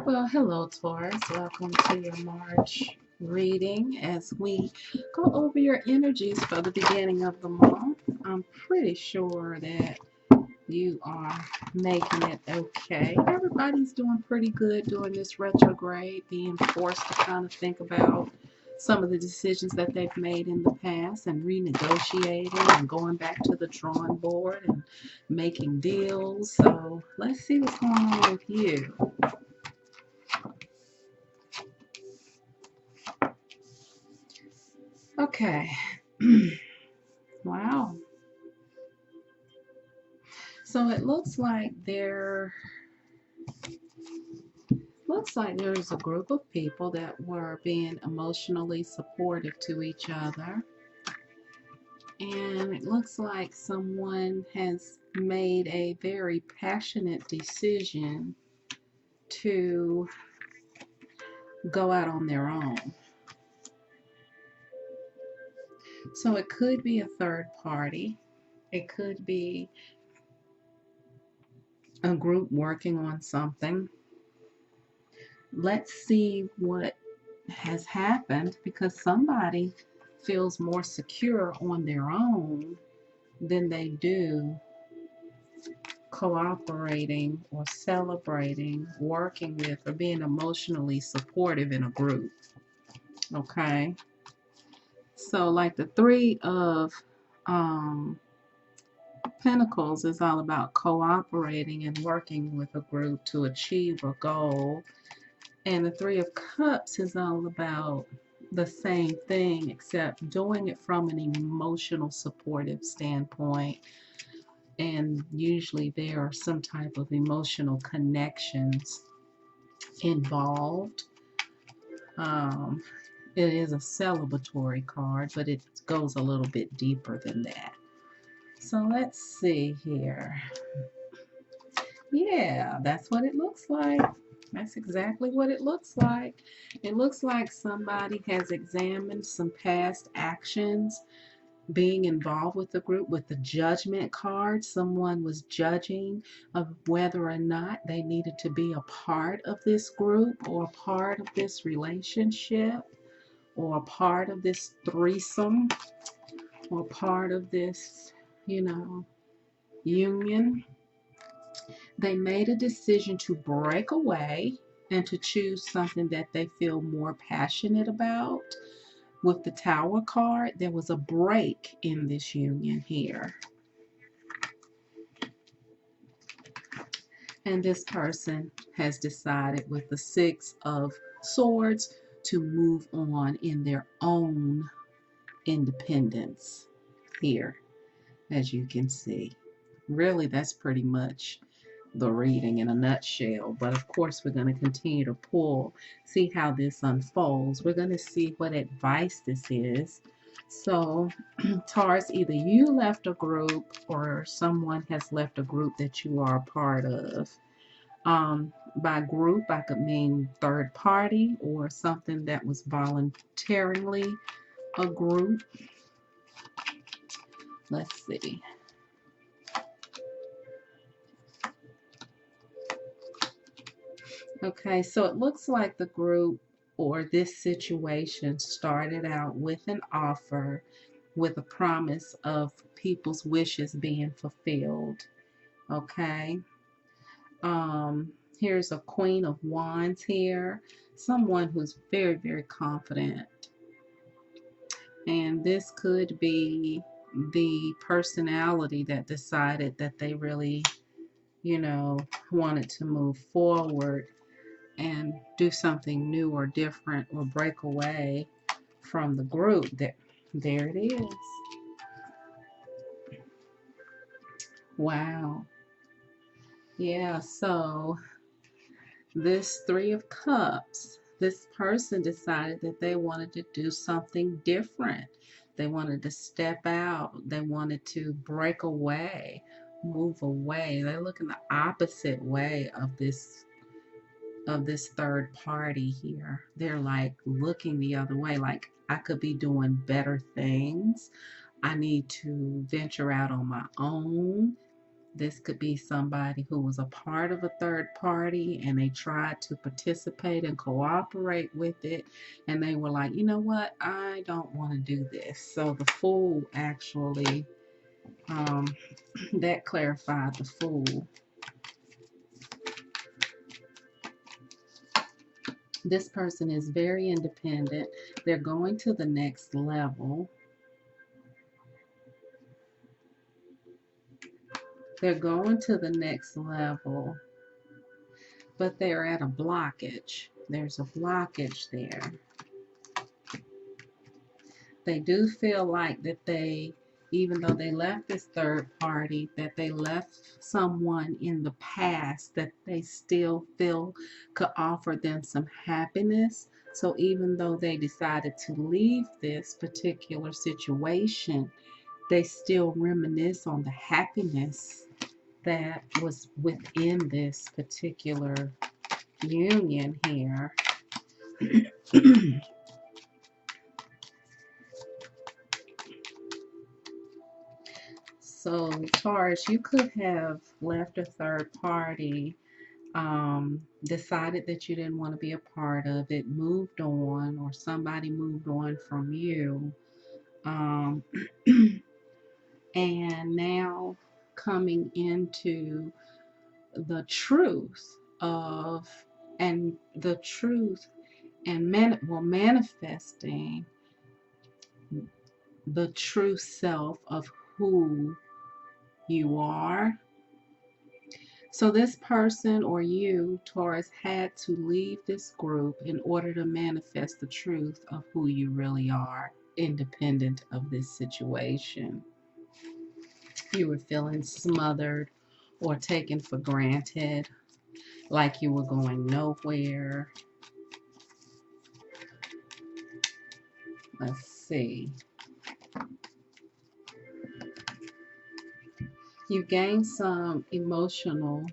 Well, hello, Taurus. Welcome to your March reading as we go over your energies for the beginning of the month. I'm pretty sure that you are making it okay. Everybody's doing pretty good during this retrograde, being forced to kind of think about some of the decisions that they've made in the past and renegotiating and going back to the drawing board and making deals. So let's see what's going on with you. Okay. Wow. So it looks like there's a group of people that were being emotionally supportive to each other. And it looks like someone has made a very passionate decision to go out on their own. So it could be a third party. It could be a group working on something. Let's see what has happened, because somebody feels more secure on their own than they do cooperating or celebrating, working with, or being emotionally supportive in a group. Okay, so like the Three of Pentacles is all about cooperating and working with a group to achieve a goal. And the Three of Cups is all about the same thing, except doing it from an emotional supportive standpoint. And usually there are some type of emotional connections involved. It is a celebratory card, but it goes a little bit deeper than that. So let's see here. Yeah, that's what it looks like. That's exactly what it looks like. It looks like somebody has examined some past actions being involved with the group. With the Judgment card, someone was judging of whether or not they needed to be a part of this group or a part of this relationship or a part of this threesome or part of this, union. They made a decision to break away and to choose something that they feel more passionate about. With the Tower card, there was a break in this union here. And this person has decided with the Six of Swords to move on in their own independence here, as you can see. Really, that's pretty much the reading in a nutshell. But of course, we're going to continue to pull, see how this unfolds. We're going to see what advice this is. So, Taurus, either you left a group or someone has left a group that you are a part of. By group, I could mean third party or something that was voluntarily a group. Let's see. Okay, so it looks like the group or this situation started out with an offer with a promise of people's wishes being fulfilled. Okay. Here's a Queen of Wands here. Someone who's very, very confident. And this could be the personality that decided that they really, wanted to move forward and do something new or different or break away from the group. There it is. Wow. Yeah, so this Three of Cups, this person decided that they wanted to do something different. They wanted to step out. They wanted to break away, move away. They're looking the opposite way of this third party here. They're like looking the other way, like I could be doing better things. I need to venture out on my own This could be somebody who was a part of a third party and they tried to participate and cooperate with it. And they were like, you know what? I don't want to do this. So the Fool actually, that clarified the Fool. This person is very independent. They're going to the next level. They're going to the next level, but they're at a blockage. There's a blockage there. They do feel like that they, even though they left this third party, that they left someone in the past that they still feel could offer them some happiness. So even though they decided to leave this particular situation, they still reminisce on the happiness that was within this particular union here. So Taurus, you could have left a third party, decided that you didn't want to be a part of it, moved on, or somebody moved on from you, um, and now coming into the truth of, and the truth and manifesting the true self of who you are. So this person or you, Taurus, had to leave this group in order to manifest the truth of who you really are, independent of this situation. You were feeling smothered or taken for granted, like you were going nowhere. Let's see. You gained some emotional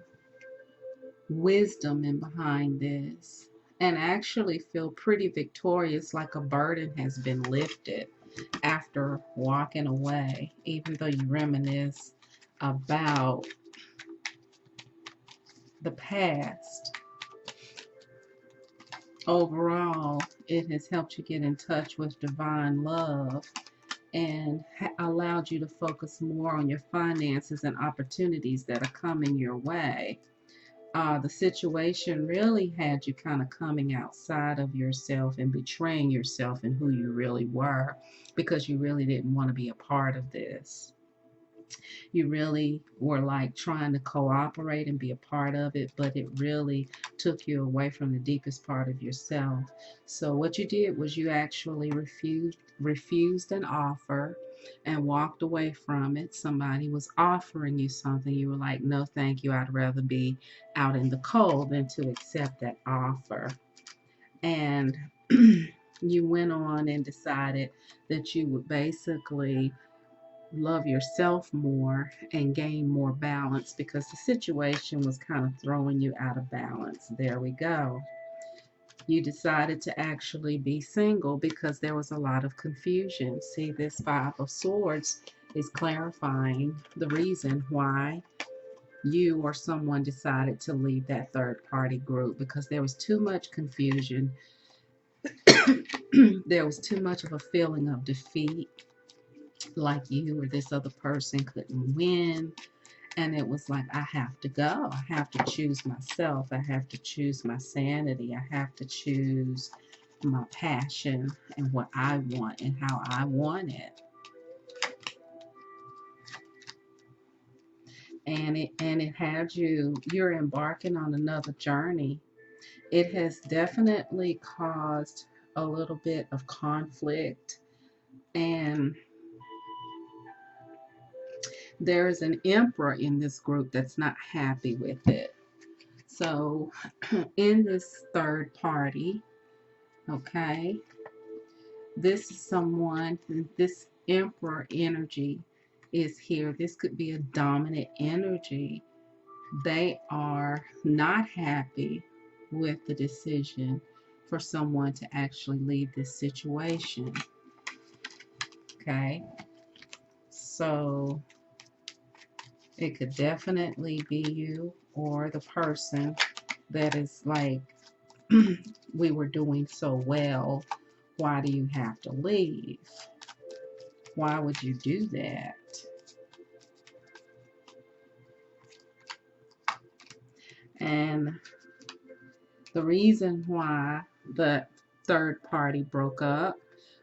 wisdom in behind this and actually feel pretty victorious, like a burden has been lifted after walking away, even though you reminisce about the past. Overall, it has helped you get in touch with divine love and allowed you to focus more on your finances and opportunities that are coming your way. The situation really had you kind of coming outside of yourself and betraying yourself and who you really were, because you really didn't want to be a part of this. You really were like trying to cooperate and be a part of it, but it really took you away from the deepest part of yourself. So what you did was you actually refused an offer and walked away from it. Somebody was offering you something. You were like, no, thank you. I'd rather be out in the cold than to accept that offer. And you went on and decided that you would basically love yourself more and gain more balance, because the situation was kind of throwing you out of balance. There we go. You decided to actually be single because there was a lot of confusion. See, this Five of Swords is clarifying the reason why you or someone decided to leave that third party group, because there was too much confusion. There was too much of a feeling of defeat, like you or this other person couldn't win. And it was like, I have to go. I have to choose myself. I have to choose my sanity. I have to choose my passion and what I want and how I want it. And it had you're embarking on another journey. It has definitely caused a little bit of conflict, and there is an emperor in this group that's not happy with it. So in this third party, okay, this is someone, this emperor energy is here. This could be a dominant energy. They are not happy with the decision for someone to actually leave this situation. Okay, so It could definitely be you or the person that is like, we were doing so well. Why do you have to leave? Why would you do that? And the reason why the third party broke up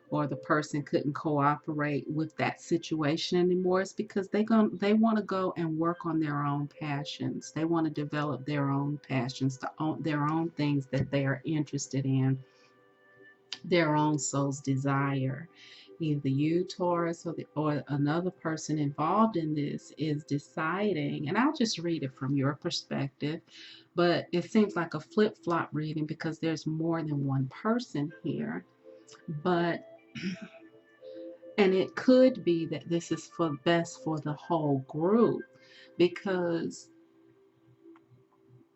or the person couldn't cooperate with that situation anymore is because they want to go and work on their own passions. They want to develop their own passions, their own things that they are interested in, their own soul's desire. Either you, Taurus, or another person involved in this is deciding, and I'll just read it from your perspective, but it seems like a flip-flop reading because there's more than one person here. But and it could be that this is for best for the whole group, because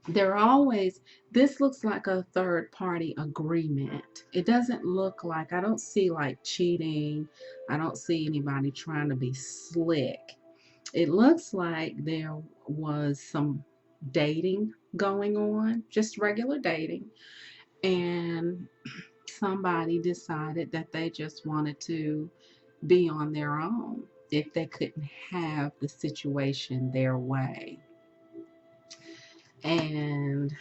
they're always, this looks like a third party agreement. It doesn't look like, I don't see like cheating. I don't see anybody trying to be slick. It looks like there was some dating going on, just regular dating, and somebody decided that they just wanted to be on their own if they couldn't have the situation their way. And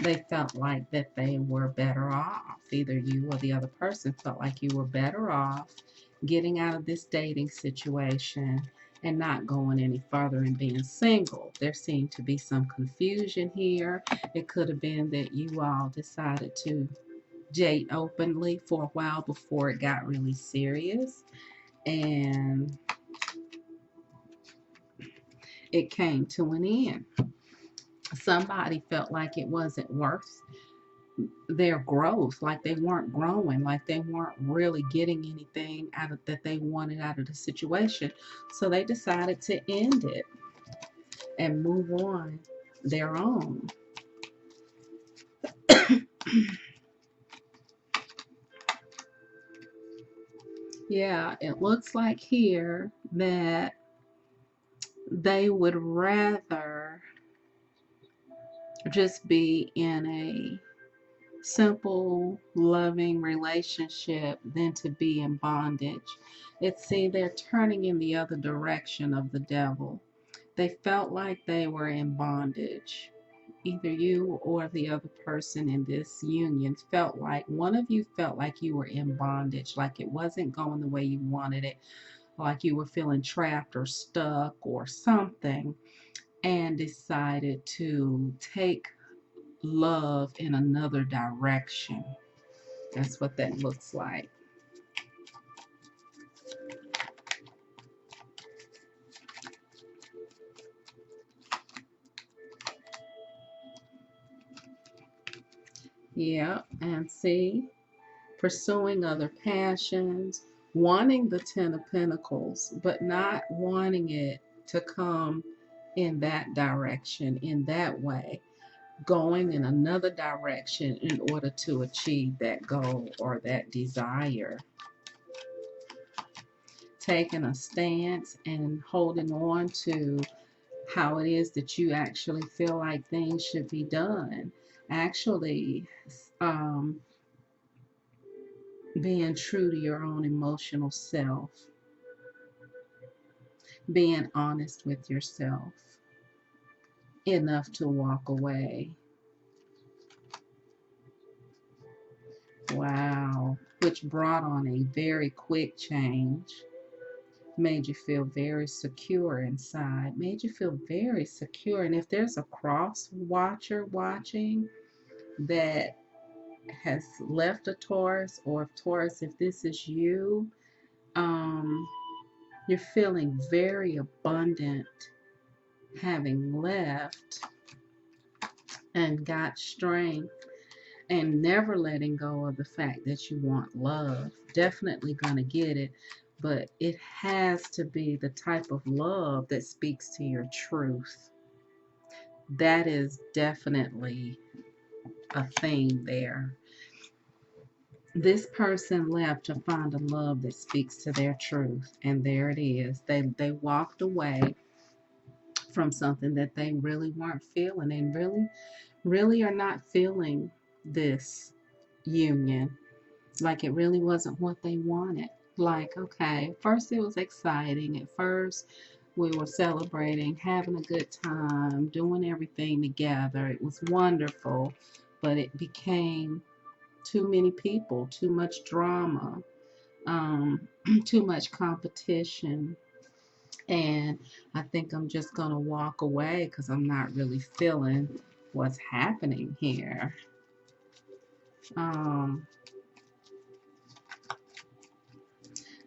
they felt like that they were better off. Either you or the other person felt like you were better off getting out of this dating situation and not going any further and being single. There seemed to be some confusion here. It could have been that you all decided to date openly for a while before it got really serious, and it came to an end. Somebody felt like it wasn't worth their growth, like they weren't growing, like they weren't really getting anything out of that they wanted out of the situation. So they decided to end it and move on their own. Yeah, it looks like here that they would rather just be in a simple, loving relationship than to be in bondage. It's, see, they're turning in the other direction of the devil. They felt like they were in bondage. Either you or the other person in this union felt like, one of you felt like you were in bondage, like it wasn't going the way you wanted it, like you were feeling trapped or stuck or something, and decided to take love in another direction. That's what that looks like. Yeah, and see, pursuing other passions, wanting the Ten of Pentacles, but not wanting it to come in that direction, in that way, going in another direction in order to achieve that goal or that desire. Taking a stance and holding on to how it is that you actually feel like things should be done. Actually, um, being true to your own emotional self, being honest with yourself enough to walk away. Wow. Which brought on a very quick change. Made you feel very secure inside. Made you feel very secure. And if there's a cross watcher watching that has left a Taurus, or if Taurus, if this is you, you're feeling very abundant having left and got strength and never letting go of the fact that you want love. Definitely gonna get it, but it has to be the type of love that speaks to your truth. That is definitely a theme there. This person left to find a love that speaks to their truth, and there it is. They walked away from something that they really weren't feeling, and really are not feeling this union. Like it really wasn't what they wanted. Like, okay, first it was exciting. At first we were celebrating, having a good time, doing everything together. It was wonderful, but it became too many people, too much drama, too much competition. And I think I'm just going to walk away because I'm not really feeling what's happening here. Um,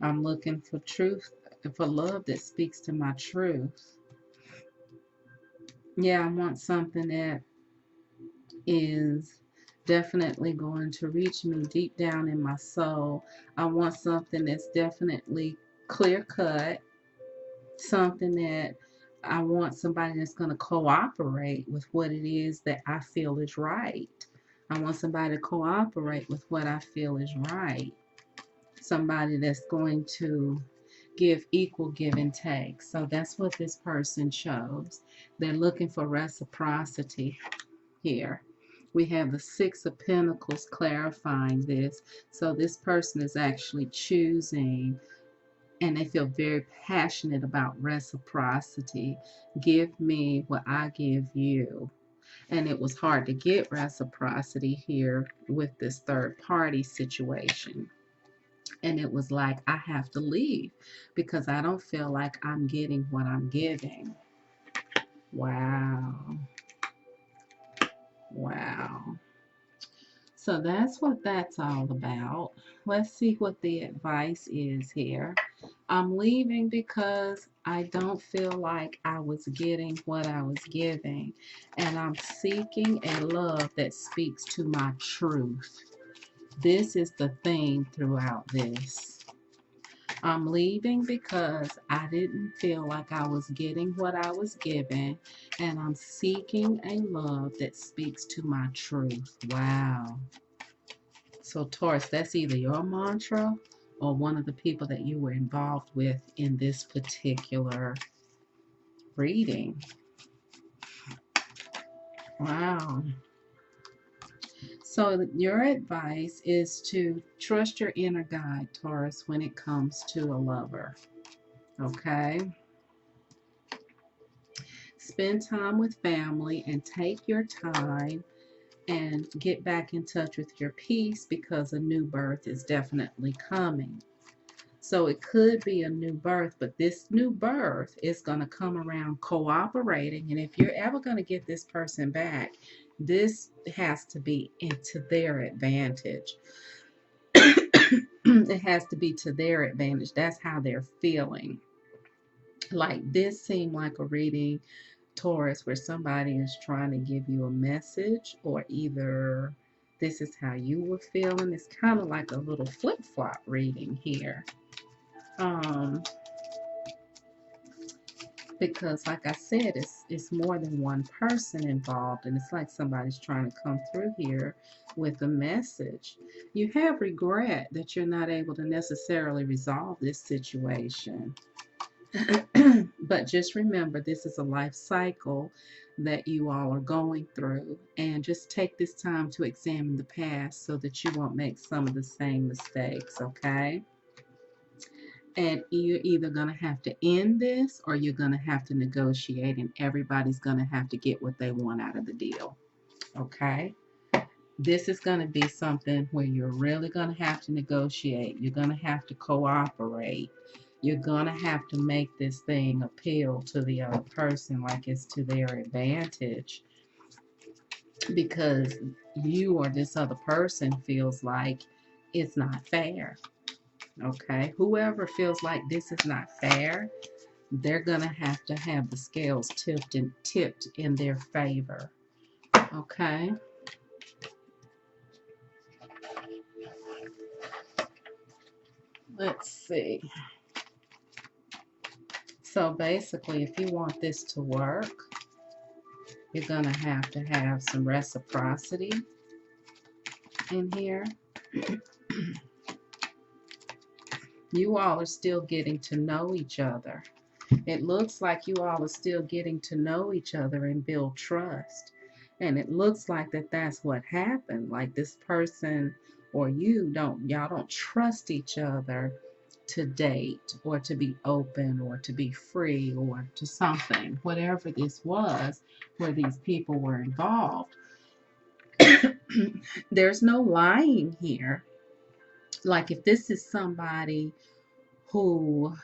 I'm looking for truth, for love that speaks to my truth. Yeah, I want something that is definitely going to reach me deep down in my soul. I want something that's definitely clear cut, something that I want somebody that's going to cooperate with what it is that I feel is right. I want somebody to cooperate with what I feel is right. Somebody that's going to give equal give and take. So that's what this person chose. They're looking for reciprocity here. We have the Six of Pentacles clarifying this. So this person is actually choosing, and they feel very passionate about reciprocity. Give me what I give you. And it was hard to get reciprocity here with this third party situation. And it was like, I have to leave because I don't feel like I'm getting what I'm giving. Wow. Wow. So that's what that's all about. Let's see what the advice is here. I'm leaving because I don't feel like I was getting what I was giving. And I'm seeking a love that speaks to my truth. This is the theme throughout this. I'm leaving because I didn't feel like I was getting what I was given, and I'm seeking a love that speaks to my truth. Wow. So, Taurus, that's either your mantra or one of the people that you were involved with in this particular reading. Wow. So, your advice is to trust your inner guide, Taurus, when it comes to a lover. Okay? Spend time with family and take your time and get back in touch with your peace because a new birth is definitely coming. So it could be a new birth, but this new birth is going to come around cooperating. And if you're ever going to get this person back, this has to be into their advantage. It has to be to their advantage. That's how they're feeling. Like this seemed like a reading, Taurus, where somebody is trying to give you a message, or either this is how you were feeling. It's kind of like a little flip-flop reading here. Because like I said, it's more than one person involved, and it's like somebody's trying to come through here with a message. You have regret that you're not able to necessarily resolve this situation. But just remember, this is a life cycle that you all are going through, and just take this time to examine the past so that you won't make some of the same mistakes, okay? And you're either going to have to end this or you're going to have to negotiate, and everybody's going to have to get what they want out of the deal, okay? This is going to be something where you're really going to have to negotiate. You're going to have to cooperate. You're going to have to make this thing appeal to the other person like it's to their advantage, because you or this other person feels like it's not fair. Okay, whoever feels like this is not fair, they're gonna have to have the scales tipped in their favor. Okay. Let's see. So basically, if you want this to work, you're gonna have to have some reciprocity in here. You all are still getting to know each other. It looks like you all are still getting to know each other and build trust. And it looks like that's what happened. Like this person or y'all don't trust each other to date or to be open or to be free or to something, whatever this was where these people were involved. There's no lying here. Like if this is somebody who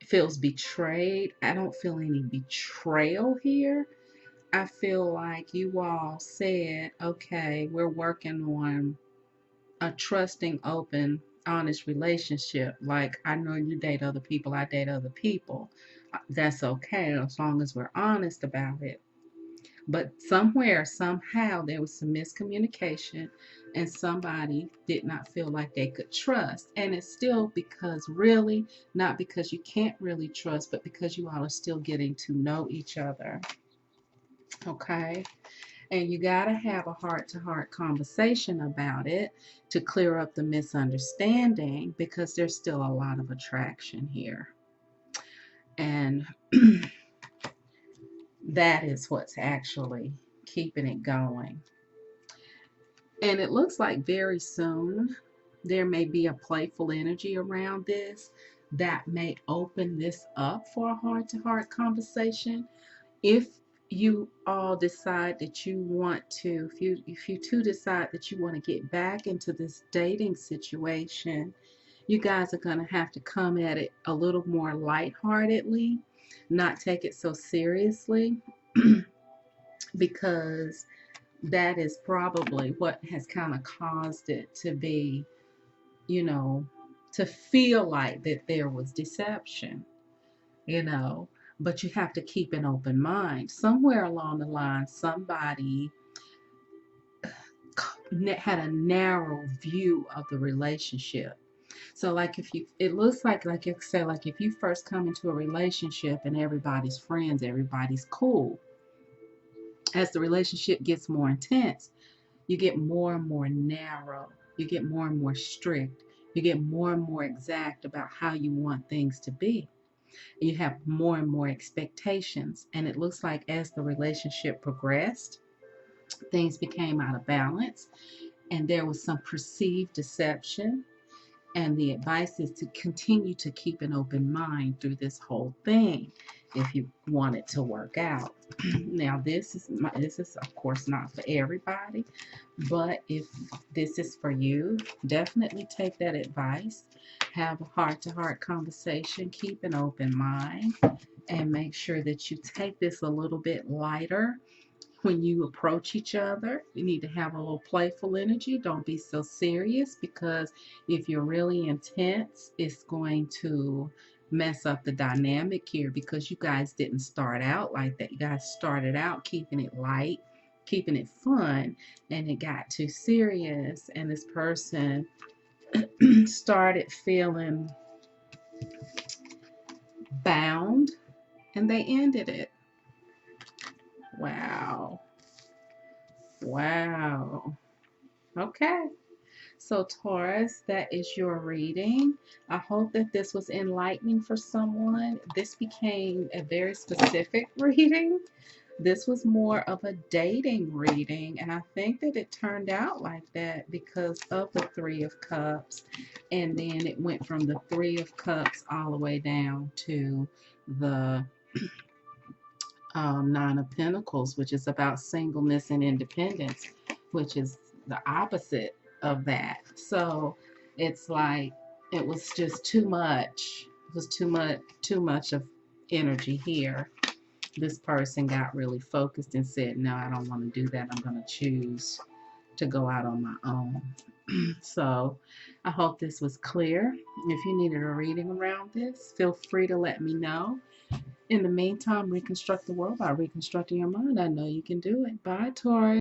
feels betrayed, I don't feel any betrayal here. I feel like you all said, okay, we're working on a trusting, open, honest relationship. Like, I know you date other people, I date other people. That's okay as long as we're honest about it. But somewhere, somehow, there was some miscommunication, and somebody did not feel like they could trust. And it's still because, really, not because you can't really trust, but because you all are still getting to know each other. Okay? And you got to have a heart-to-heart conversation about it to clear up the misunderstanding, because there's still a lot of attraction here. And that is what's actually keeping it going. And it looks like very soon there may be a playful energy around this that may open this up for a heart-to-heart conversation. If you all decide that you want to, if you two decide that you want to get back into this dating situation, you guys are going to have to come at it a little more lightheartedly, not take it so seriously, because that is probably what has kind of caused it to be, you know, to feel like that there was deception, you know. But you have to keep an open mind. Somewhere along the line, somebody had a narrow view of the relationship. So, like, if you, it looks like you say, like, if you first come into a relationship and everybody's friends, everybody's cool, as the relationship gets more intense, you get more and more narrow, you get more and more strict, you get more and more exact about how you want things to be. You have more and more expectations. And it looks like as the relationship progressed, things became out of balance and there was some perceived deception. And the advice is to continue to keep an open mind through this whole thing if you want it to work out. Now, this is of course not for everybody, but if this is for you, definitely take that advice. Have a heart-to-heart conversation, keep an open mind, and make sure that you take this a little bit lighter when you approach each other. You need to have a little playful energy. Don't be so serious, because if you're really intense, it's going to mess up the dynamic here, because you guys didn't start out like that. You guys started out keeping it light, keeping it fun, and it got too serious, and this person started feeling bound, and they ended it. Wow. Wow. Okay. So, Taurus, that is your reading. I hope that this was enlightening for someone. This became a very specific reading. This was more of a dating reading, and I think that it turned out like that because of the Three of Cups, and then it went from the Three of Cups all the way down to the Nine of Pentacles, which is about singleness and independence, which is the opposite of that. So it's like it was just too much. It was too much of energy here. This person got really focused and said, no, I don't want to do that. I'm going to choose to go out on my own. So I hope this was clear. If you needed a reading around this, feel free to let me know. In the meantime, reconstruct the world by reconstructing your mind. I know you can do it. Bye, Taurus.